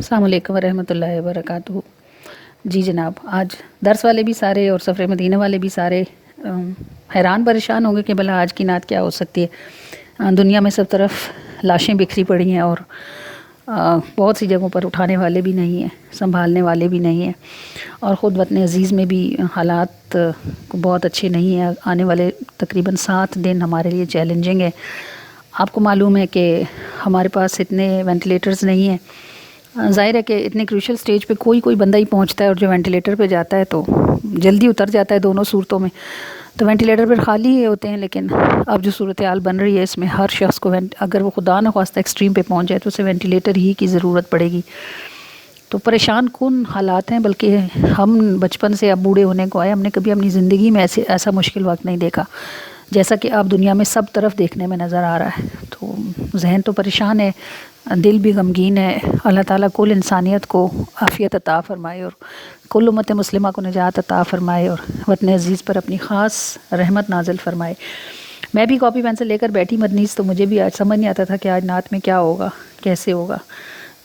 अस्सलाम वालेकुम वरहमतुल्लाहि वबरकातुहू। जी जनाब, आज दर्स वाले भी सारे और सफ़र मदीना वाले भी सारे हैरान परेशान होंगे कि भला आज की नात क्या हो सकती है। दुनिया में सब तरफ लाशें बिखरी पड़ी हैं और बहुत सी जगहों पर उठाने वाले भी नहीं हैं, संभालने वाले भी नहीं हैं, और ख़ुद वतन अज़ीज़ में भी हालात बहुत अच्छे नहीं हैं। आने वाले तकरीबन 7 दिन हमारे लिए चैलेंजिंग है। आपको मालूम है कि हमारे पास इतने वेंटिलेटर्स नहीं हैं। ज़ाहिर है कि इतने क्रूशल स्टेज पे कोई बंदा ही पहुंचता है और जो वेंटिलेटर पे जाता है तो जल्दी उतर जाता है। दोनों सूरतों में तो वेंटिलेटर पर खाली ही होते हैं, लेकिन अब जो सूरत हाल बन रही है इसमें हर शख्स को अगर वो खुदा न ख्वास्ता एक्सट्रीम पे पहुंच जाए तो उसे वेंटिलेटर ही की ज़रूरत पड़ेगी। तो परेशान कुन हालात हैं, बल्कि हम बचपन से अब बूढ़े होने को आए, हमने कभी अपनी ज़िंदगी में ऐसा मुश्किल वक्त नहीं देखा जैसा कि अब दुनिया में सब तरफ देखने में नज़र आ रहा है। तो जहन तो परेशान है, दिल भी गमगीन है। अल्लाह ताला कुल इंसानियत को आफ़ियत अता फ़रमाए और कुल उम्मत मुस्लिमा को निजात अता फ़रमाए और वतन अज़ीज़ पर अपनी ख़ास रहमत नाज़िल फ़रमाए। मैं भी कॉपी पेंसिल लेकर बैठी मदनीस, तो मुझे भी आज समझ नहीं आता था कि आज नात में क्या होगा, कैसे होगा।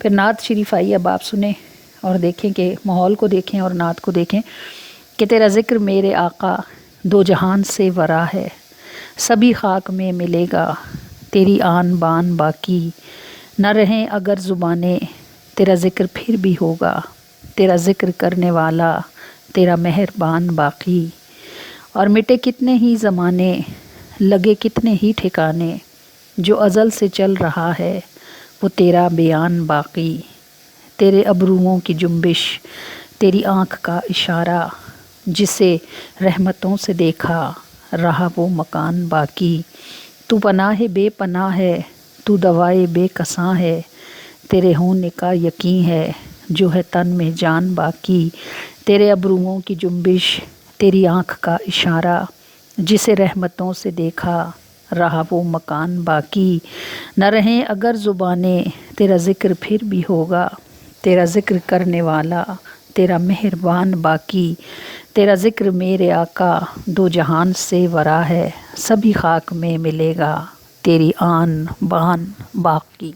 फिर नात शरीफ आई, अब आप सुने और देखें कि माहौल को देखें और नात को देखें कि तेरा ज़िक्र मेरे आका दो जहान से वरा है, सभी खाक में मिलेगा तेरी आन बान बाकी, न रहें अगर ज़ुबानें तेरा ज़िक्र फिर भी होगा, तेरा ज़िक्र करने वाला तेरा मेहरबान बाकी। और मिटे कितने ही ज़माने लगे कितने ही ठिकाने, जो अज़ल से चल रहा है वो तेरा बयान बाकी। तेरे अबरुओं की जुम्बिश तेरी आँख का इशारा, जिसे रहमतों से देखा रहा वो मकान बाकी। तू पनाह बेपनाह है, तू दवाए बेकसां है, तेरे होने का यकीन है जो है तन में जान बाकी। तेरे अबरुओं की जुम्बिश तेरी आँख का इशारा, जिसे रहमतों से देखा रहा वो मकान बाकी। न रहें अगर ज़ुबानें तेरा ज़िक्र फिर भी होगा, तेरा ज़िक्र करने वाला तेरा मेहरबान बाकी। तेरा ज़िक्र मेरे आका दो जहान से वरा है, सभी खाक में मिलेगा तेरी आन बान बाकी।